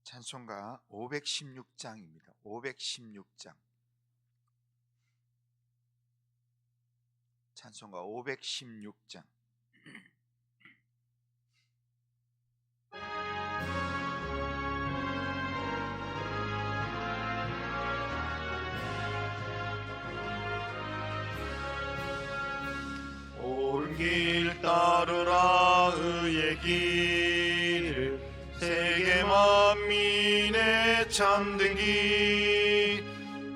찬송가 516장입니다. 516장. 찬송가 516장. 옳은 길 따르라 의의 길을 세계 만민의 참된 길,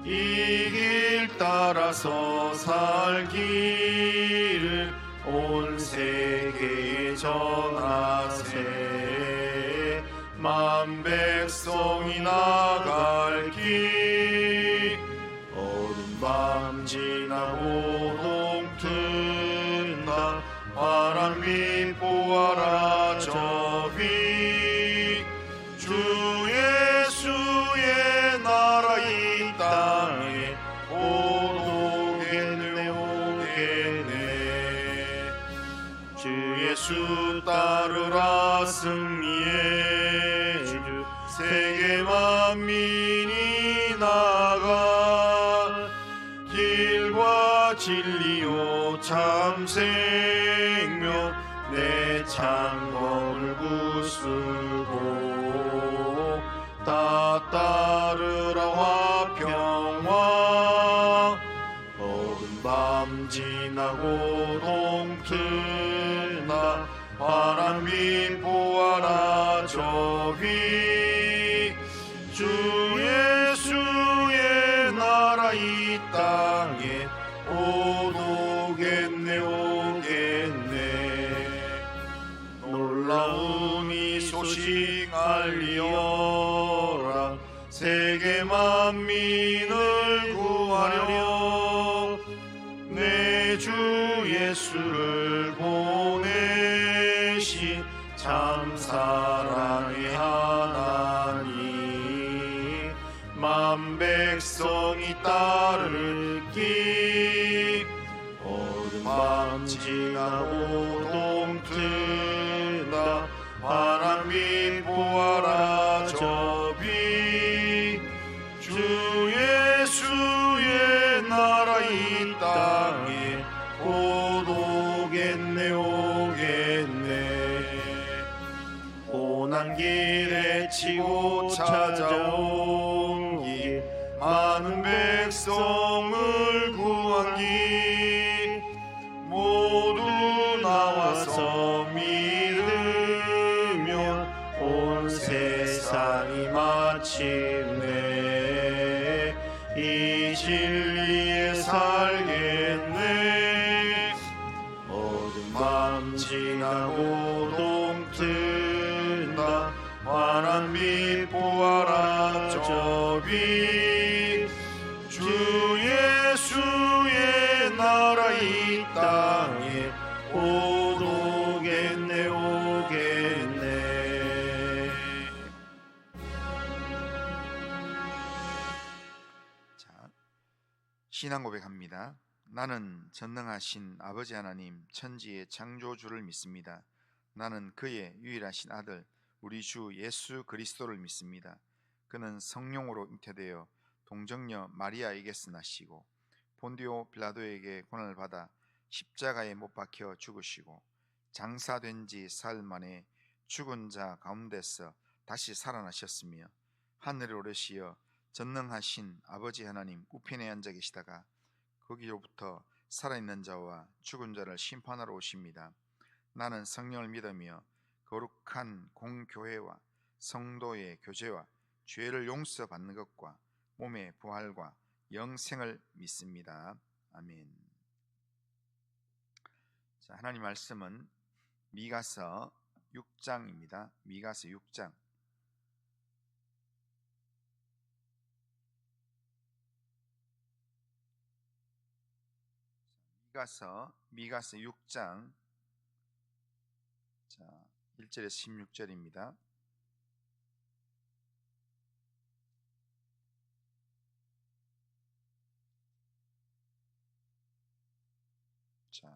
이 길 따라서 살기를 온 세계에 전하세. 만 백성이 나갈 길, 어두운 밤 지나고 동튼다. 바람이 보아라 저비, 주 예수의 나라 이 땅에 오겠네 오겠네. 주 예수 따르라 승리의 주, 세계 만민이 나가 길과 진리요 참 생명, 내 창검을 부수고 다 따르라 화평왕. 어두운 밤 지나고 동트나 바람이 보아라 저비, 주 예수의 나라 이 땅에 오겠네 오겠네. 놀라운 이 소식 알리어라. 세계 만민을 구하려 내 주 예수를 보내신 참 사랑의 하나님, 만 백성이 따르기. 어두운 밤 지나고 동트나 바람이 보아라 저비, 주 예수의 나라 이 땅에 오겠네 오겠네. 고난 길에 치고 찾아온 길, 많은 백성을 구한 길, 모두 나와서 믿으면 온 세상이 마침내 이 진리에 살겠네. 어두운 밤 지나고 동트나 바람이 보아라 저비, 주 예수의 나라 이 땅에 오겠네 오겠네. 자, 신앙 고백합니다. 나는 전능하신 아버지 하나님, 천지의 창조주를 믿습니다. 나는 그의 유일하신 아들 우리 주 예수 그리스도를 믿습니다. 그는 성령으로 잉태되어 동정녀 마리아에게서 나시고 본디오 빌라도에게 고난을 받아 십자가에 못 박혀 죽으시고 장사된 지 사흘 만에 죽은 자 가운데서 다시 살아나셨으며 하늘에 오르시어 전능하신 아버지 하나님 우편에 앉아 계시다가 거기로부터 살아있는 자와 죽은 자를 심판하러 오십니다. 나는 성령을 믿으며 거룩한 공교회와 성도의 교제와 죄를 용서받는 것과 몸의 부활과 영생을 믿습니다. 아멘. 자, 하나님 말씀은 미가서 6장입니다. 미가서 6장. 미가서 6장. 자, 1절에서 16절입니다. 자,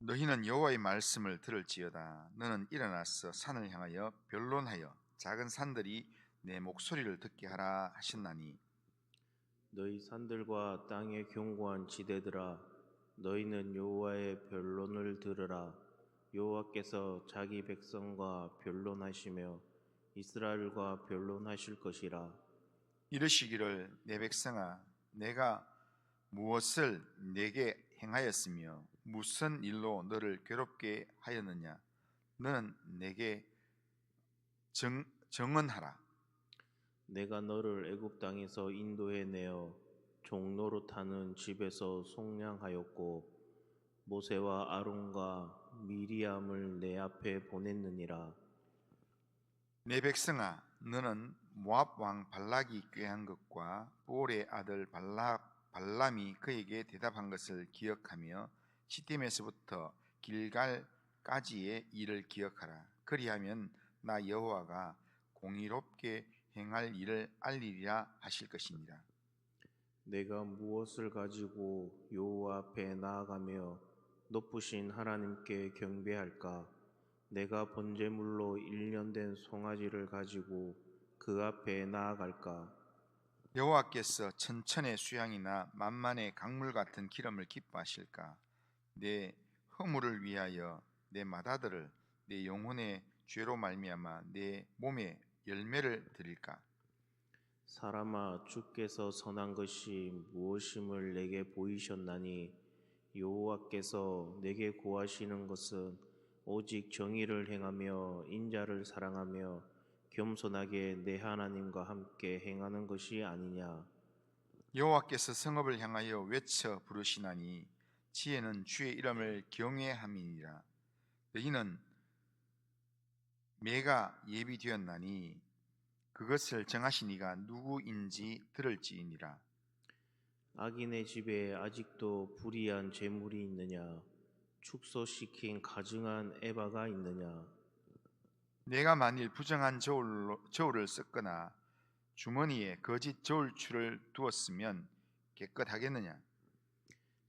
너희는 여호와의 말씀을 들을지어다. 너는 일어나서 산을 향하여 변론하여 작은 산들이 내 목소리를 듣게 하라 하셨나니 너희 산들과 땅의 견고한 지대들아, 너희는 여호와의 변론을 들으라. 여호와께서 자기 백성과 변론하시며 이스라엘과 변론하실 것이라. 이르시기를 내 백성아 내가 무엇을 내게 행하였으며 무슨 일로 너를 괴롭게 하였느냐 너는 내게 정언하라. 내가 너를 애굽 땅에서 인도해 내어 종로로 타는 집에서 속량하였고 모세와 아론과 미리암을 내 앞에 보냈느니라. 내 백성아 너는 모압 왕 발락이 꾀한 것과 볼의 아들 발람이 그에게 대답한 것을 기억하며 시딤에서부터 길갈까지의 일을 기억하라. 그리하면 나 여호와가 공의롭게 행할 일을 알리리라 하실 것이니라. 내가 무엇을 가지고 여호와 앞에 나아가며 높으신 하나님께 경배할까? 내가 번제물로 1년 된 송아지를 가지고 그 앞에 나아갈까? 여호와께서 천천의 수양이나 만만의 강물 같은 기름을 기뻐하실까? 내 허물을 위하여 내 맏아들을 내 영혼의 죄로 말미암아 내 몸에 열매를 드릴까? 사람아, 주께서 선한 것이 무엇임을 내게 보이셨나니 여호와께서 내게 구하시는 것은 오직 정의를 행하며 인자를 사랑하며 겸손하게 내 하나님과 함께 행하는 것이 아니냐. 여호와께서 성읍을 향하여 외쳐 부르시나니 지혜는 주의 이름을 경외함이니라. 너희는 매가 예비되었나니 그것을 정하신 이가 누구인지 들을지니라. 악인의 집에 아직도 불의한 재물이 있느냐? 축소시킨 가증한 에바가 있느냐? 내가 만일 부정한 저울을 썼거나 주머니에 거짓 저울추를 두었으면 깨끗하겠느냐?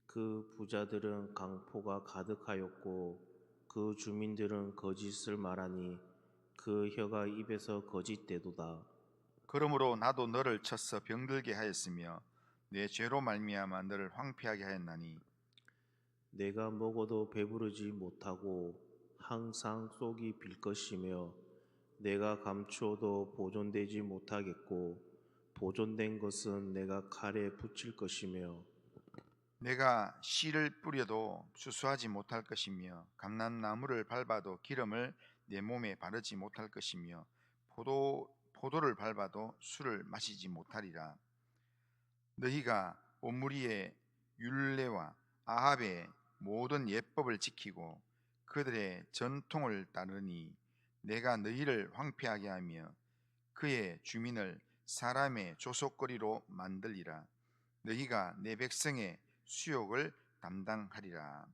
그 부자들은 강포가 가득하였고 그 주민들은 거짓을 말하니 그 혀가 입에서 거짓되도다. 그러므로 나도 너를 쳐서 병들게 하였으며 내 죄로 말미암아 너를 황폐하게 하였나니 내가 먹어도 배부르지 못하고 항상 속이 빌 것이며 내가 감추어도 보존되지 못하겠고 보존된 것은 내가 칼에 붙일 것이며 내가 씨를 뿌려도 수수하지 못할 것이며 감람나무를 밟아도 기름을 내 몸에 바르지 못할 것이며 포도를 밟아도 술을 마시지 못하리라. 너희가 온무리의 율례와 아합의 모든 예법을 지키고 그들의 전통을 따르니 내가 너희를 황폐하게 하며 그의 주민을 사람의 조속거리로 만들리라. 너희가 내 백성의 수욕을 담당하리라.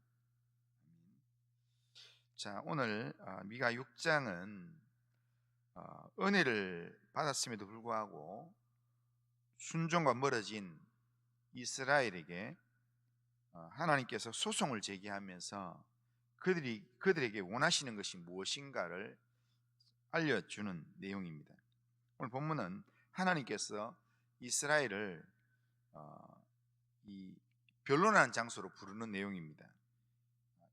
자, 오늘 미가 6장은 은혜를 받았음에도 불구하고 순종과 멀어진 이스라엘에게 하나님께서 소송을 제기하면서 그들에게 원하시는 것이 무엇인가를 알려주는 내용입니다. 오늘 본문은 하나님께서 이스라엘을 이 변론하는 장소로 부르는 내용입니다.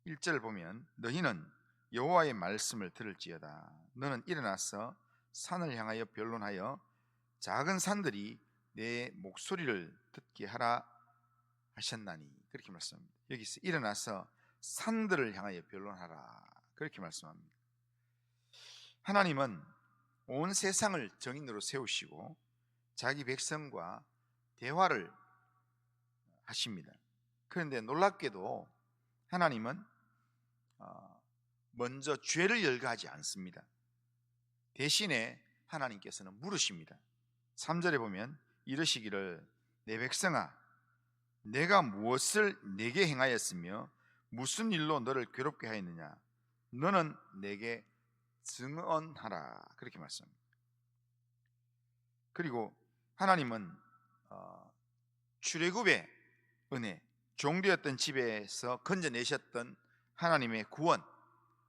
1절을 보면 너희는 여호와의 말씀을 들을지어다. 너는 일어나서 산을 향하여 변론하여 작은 산들이 내 목소리를 듣게 하라 하셨나니 그렇게 말씀합니다. 여기서 일어나서 산들을 향하여 변론하라 그렇게 말씀합니다. 하나님은 온 세상을 정인으로 세우시고 자기 백성과 대화를 하십니다. 그런데 놀랍게도 하나님은 먼저 죄를 열거하지 않습니다. 대신에 하나님께서는 물으십니다. 3절에 보면 이르시기를 내 백성아 내가 무엇을 내게 행하였으며 무슨 일로 너를 괴롭게 하였느냐 너는 내게 증언하라 그렇게 말씀합니다. 그리고 하나님은 출애굽의 은혜 종되었던 집에서 건져내셨던 하나님의 구원,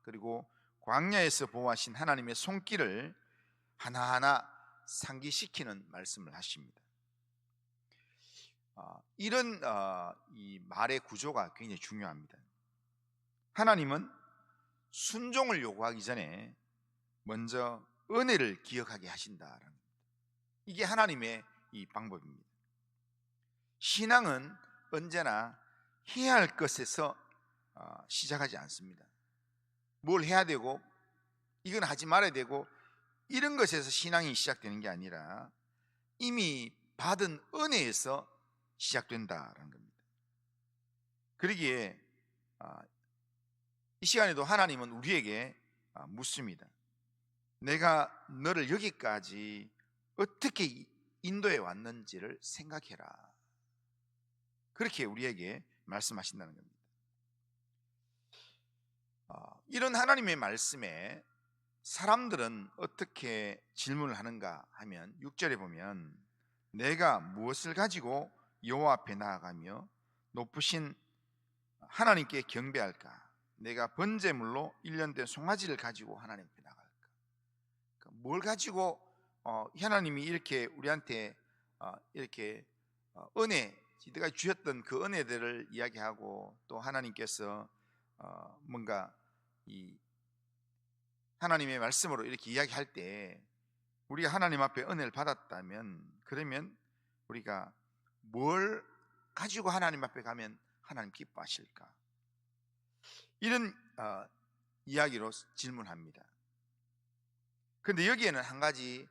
그리고 광야에서 보호하신 하나님의 손길을 하나하나 상기시키는 말씀을 하십니다. 이런 이 말의 구조가 굉장히 중요합니다. 하나님은 순종을 요구하기 전에 먼저 은혜를 기억하게 하신다라는 겁니다. 이게 하나님의 이 방법입니다. 신앙은 언제나 해야 할 것에서 시작하지 않습니다. 뭘 해야 되고 이건 하지 말아야 되고 이런 것에서 신앙이 시작되는 게 아니라 이미 받은 은혜에서 시작된다라는 겁니다. 그러기에 이 시간에도 하나님은 우리에게 묻습니다. 내가 너를 여기까지 어떻게 인도해 왔는지를 생각해라. 그렇게 우리에게 말씀하신다는 겁니다. 이런 하나님의 말씀에 사람들은 어떻게 질문을 하는가 하면 6절에 보면 내가 무엇을 가지고 여호와 앞에 나아가며 높으신 하나님께 경배할까? 내가 번제물로 1년 된 송아지를 가지고 하나님 앞에 나갈까? 그러니까 뭘 가지고 하나님이 이렇게 우리한테 이렇게 은혜, 내가 주셨던 그 은혜들을 이야기하고 또 하나님께서 뭔가 이 하나님의 말씀으로 이렇게 이야기할 때 우리가 하나님 앞에 은혜를 받았다면 그러면 우리가 뭘 가지고 하나님 앞에 가면 하나님 기뻐하실까? 이런 이야기로 질문합니다. 그런데 여기에는 한 가지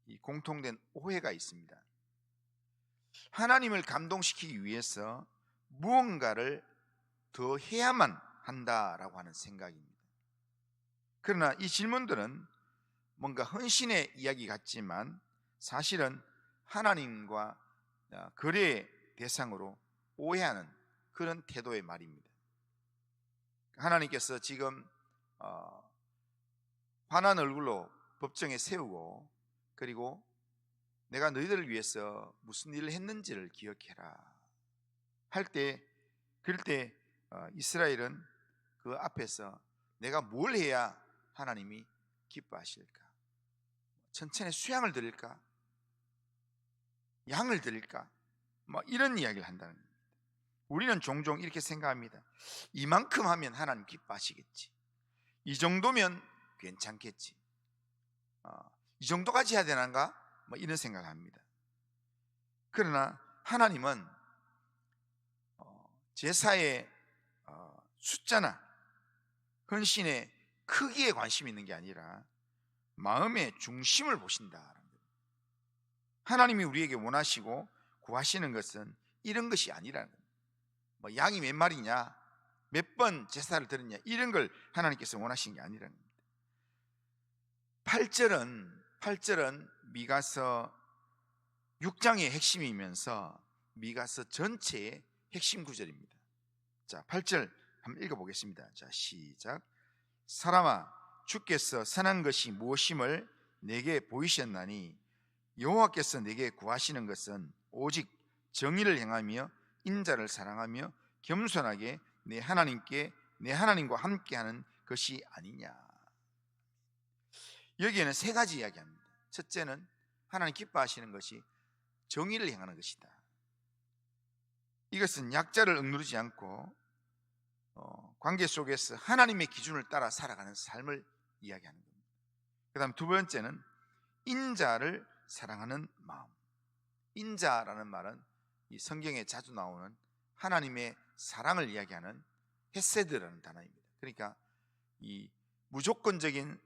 이 공통된 오해가 있습니다. 하나님을 감동시키기 위해서 무언가를 더 해야만 한다라고 하는 생각입니다. 그러나 이 질문들은 뭔가 헌신의 이야기 같지만 사실은 하나님과 거래의 대상으로 오해하는 그런 태도의 말입니다. 하나님께서 지금 환한 얼굴로 법정에 세우고 그리고 내가 너희들을 위해서 무슨 일을 했는지를 기억해라 할 때, 그럴 때 이스라엘은 그 앞에서 내가 뭘 해야 하나님이 기뻐하실까? 천천히 수양을 드릴까? 양을 드릴까? 뭐 이런 이야기를 한다는 겁니다. 우리는 종종 이렇게 생각합니다. 이만큼 하면 하나님 기뻐하시겠지. 이 정도면 괜찮겠지. 이 정도까지 해야 되는가? 뭐 이런 생각을 합니다. 그러나 하나님은 제사의 숫자나 헌신의 크기에 관심이 있는 게 아니라 마음의 중심을 보신다. 하나님이 우리에게 원하시고 구하시는 것은 이런 것이 아니라는 겁니다. 뭐 양이 몇 마리냐, 몇 번 제사를 드렸냐 이런 걸 하나님께서 원하시는 게 아니라는 겁니다. 8절은 미가서 6장의 핵심이면서 미가서 전체의 핵심 구절입니다. 자, 8절 한번 읽어보겠습니다. 자, 시작. 사람아, 주께서 선한 것이 무엇임을 내게 보이셨나니 여호와께서 내게 구하시는 것은 오직 정의를 행하며 인자를 사랑하며 겸손하게 내 하나님과 함께하는 것이 아니냐. 여기에는 세 가지 이야기합니다. 첫째는 하나님 기뻐하시는 것이 정의를 행하는 것이다. 이것은 약자를 억누르지 않고 관계 속에서 하나님의 기준을 따라 살아가는 삶을 이야기하는 겁니다. 그 다음 두 번째는 인자를 사랑하는 마음. 인자라는 말은 이 성경에 자주 나오는 하나님의 사랑을 이야기하는 헤세드라는 단어입니다. 그러니까 이 무조건적인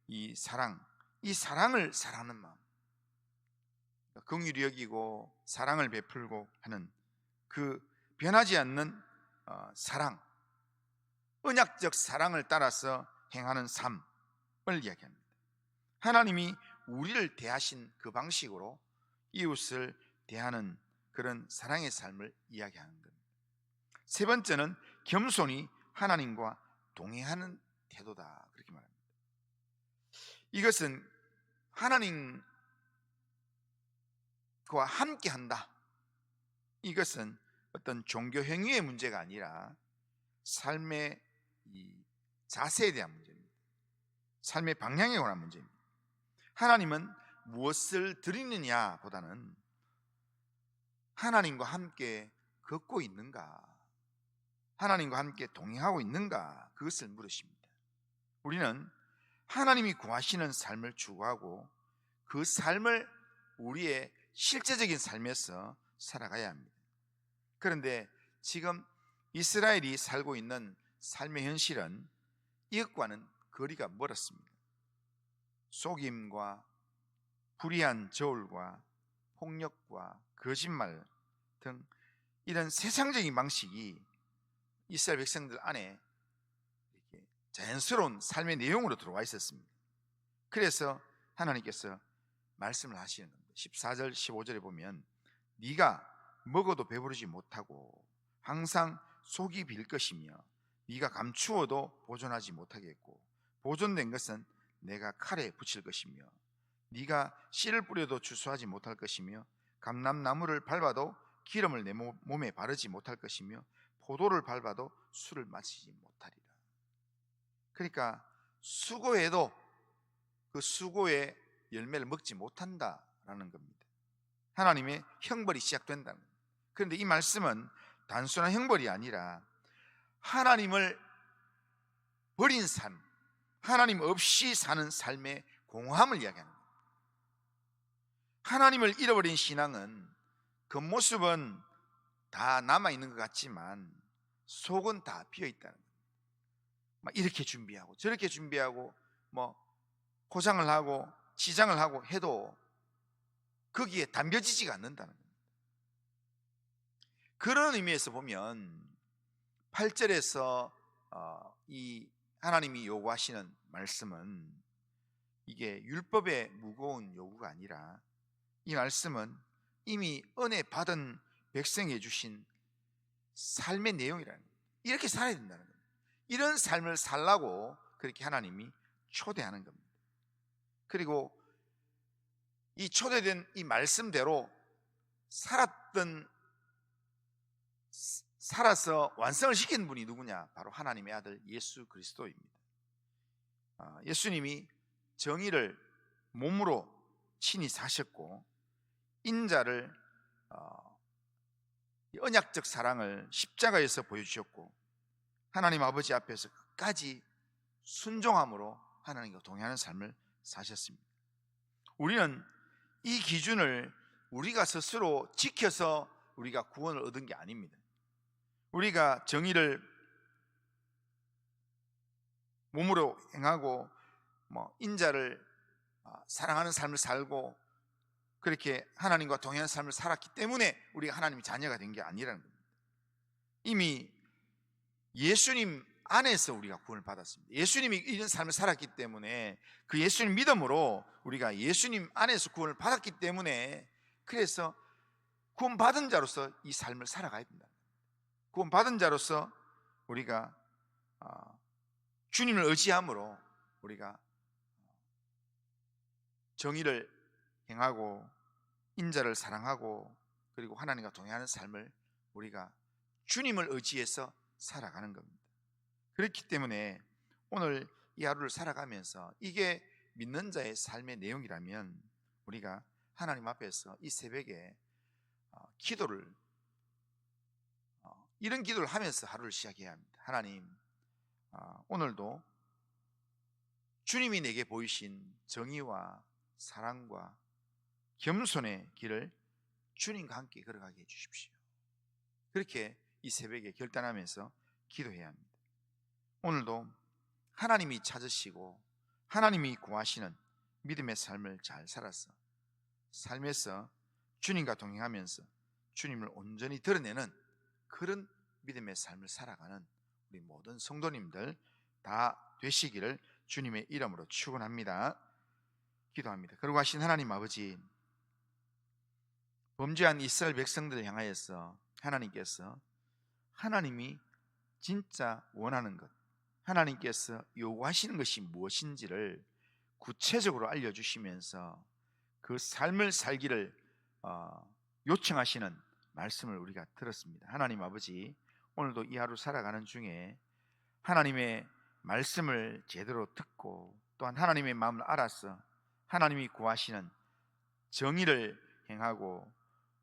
이 사랑을 사랑하는 마음, 긍휼히 여기고 사랑을 베풀고 하는 그 변하지 않는 사랑, 언약적 사랑을 따라서 행하는 삶을 이야기합니다. 하나님이 우리를 대하신 그 방식으로 이웃을 대하는 그런 사랑의 삶을 이야기하는 겁니다. 세 번째는 겸손히 하나님과 동행하는 태도다, 그렇게 말합니다. 이것은 하나님과 함께한다. 이것은 어떤 종교 행위의 문제가 아니라 삶의 이 자세에 대한 문제입니다. 삶의 방향에 관한 문제입니다. 하나님은 무엇을 드리느냐 보다는 하나님과 함께 걷고 있는가, 하나님과 함께 동행하고 있는가, 그것을 물으십니다. 우리는 하나님이 구하시는 삶을 추구하고 그 삶을 우리의 실제적인 삶에서 살아가야 합니다. 그런데 지금 이스라엘이 살고 있는 삶의 현실은 이것과는 거리가 멀었습니다. 속임과 불의한 저울과 폭력과 거짓말 등 이런 세상적인 방식이 이스라엘 백성들 안에 이렇게 자연스러운 삶의 내용으로 들어와 있었습니다. 그래서 하나님께서 말씀을 하시는 겁니다. 14절 15절에 보면 네가 먹어도 배부르지 못하고 항상 속이 빌 것이며 네가 감추어도 보존하지 못하겠고 보존된 것은 내가 칼에 붙일 것이며 네가 씨를 뿌려도 주수하지 못할 것이며 감람나무를 밟아도 기름을 내 몸에 바르지 못할 것이며 포도를 밟아도 술을 마시지 못하리라. 그러니까 수고해도 그 수고의 열매를 먹지 못한다라는 겁니다. 하나님의 형벌이 시작된다는 겁니다. 그런데 이 말씀은 단순한 형벌이 아니라 하나님을 버린 삶, 하나님 없이 사는 삶의 공허함을 이야기하는 겁니다. 하나님을 잃어버린 신앙은 겉모습은 다 남아있는 것 같지만 속은 다 비어있다는 거예요. 막 이렇게 준비하고 저렇게 준비하고 뭐 포장을 하고 치장을 하고 해도 거기에 담겨지지가 않는다는 거예요. 그런 의미에서 보면 8절에서 이 하나님이 요구하시는 말씀은 이게 율법의 무거운 요구가 아니라 이 말씀은 이미 은혜 받은 백성에 주신 삶의 내용이라는 거예요. 이렇게 살아야 된다는 거예요. 이런 삶을 살라고 그렇게 하나님이 초대하는 겁니다. 그리고 이 초대된 이 말씀대로 살아서 완성을 시킨 분이 누구냐? 바로 하나님의 아들 예수 그리스도입니다. 예수님이 정의를 몸으로 친히 사셨고 인자를 언약적 사랑을 십자가에서 보여주셨고 하나님 아버지 앞에서 끝까지 순종함으로 하나님과 동행하는 삶을 사셨습니다. 우리는 이 기준을 우리가 스스로 지켜서 우리가 구원을 얻은 게 아닙니다. 우리가 정의를 몸으로 행하고 인자를 사랑하는 삶을 살고 그렇게 하나님과 동행하는 삶을 살았기 때문에 우리가 하나님의 자녀가 된 게 아니라는 겁니다. 이미 예수님 안에서 우리가 구원을 받았습니다. 예수님이 이런 삶을 살았기 때문에 그 예수님 믿음으로 우리가 예수님 안에서 구원을 받았기 때문에 그래서 구원받은 자로서 이 삶을 살아가야 된다. 구원받은 자로서 우리가 주님을 의지함으로 우리가 정의를 행하고 인자를 사랑하고 그리고 하나님과 동행하는 삶을 우리가 주님을 의지해서 살아가는 겁니다. 그렇기 때문에 오늘 이 하루를 살아가면서 이게 믿는 자의 삶의 내용이라면 우리가 하나님 앞에서 이 새벽에 이런 기도를 하면서 하루를 시작해야 합니다. 하나님, 오늘도 주님이 내게 보이신 정의와 사랑과 겸손의 길을 주님과 함께 걸어가게 해주십시오. 그렇게 이 새벽에 결단하면서 기도해야 합니다. 오늘도 하나님이 찾으시고 하나님이 구하시는 믿음의 삶을 잘 살아서 삶에서 주님과 동행하면서 주님을 온전히 드러내는 그런 믿음의 삶을 살아가는 우리 모든 성도님들 다 되시기를 주님의 이름으로 축원합니다. 기도합니다. 그러고 하신 하나님 아버지, 범죄한 이스라엘 백성들을 향하여서 하나님께서 하나님이 진짜 원하는 것, 하나님께서 요구하시는 것이 무엇인지를 구체적으로 알려주시면서 그 삶을 살기를 요청하시는 말씀을 우리가 들었습니다. 하나님 아버지, 오늘도 이 하루 살아가는 중에 하나님의 말씀을 제대로 듣고 또한 하나님의 마음을 알아서 하나님이 구하시는 정의를 행하고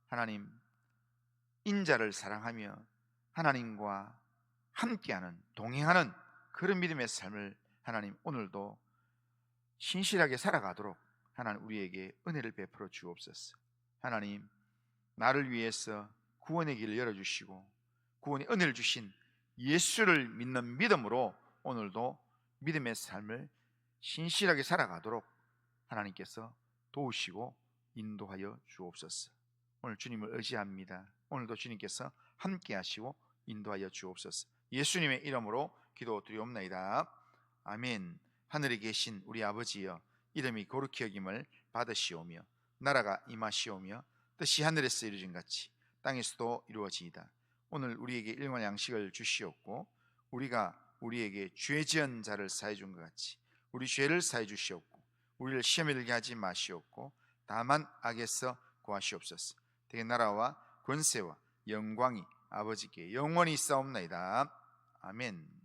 하나님 인자를 사랑하며 하나님과 함께하는 동행하는 그런 믿음의 삶을 하나님 오늘도 신실하게 살아가도록 하나님 우리에게 은혜를 베풀어 주옵소서. 하나님 나를 위해서 구원의 길을 열어주시고 구원의 은혜를 주신 예수를 믿는 믿음으로 오늘도 믿음의 삶을 신실하게 살아가도록 하나님께서 도우시고 인도하여 주옵소서. 오늘 주님을 의지합니다. 오늘도 주님께서 함께 하시고 인도하여 주옵소서. 예수님의 이름으로 기도드리옵나이다. 아멘. 하늘에 계신 우리 아버지여, 이름이 거룩히 여김을 받으시오며 나라가 임하시오며 뜻이 하늘에서 이루어진 같이 땅에서도 이루어지이다. 오늘 우리에게 일용할 양식을 주시옵고 우리가 우리에게 죄 지은 자를 사해 준 것 같이 우리 죄를 사해 주시옵고 우리를 시험에 들게 하지 마시옵고 다만 악에서 구하시옵소서. 대개 나라와 권세와 영광이 아버지께 영원히 있사옵나이다. 아멘.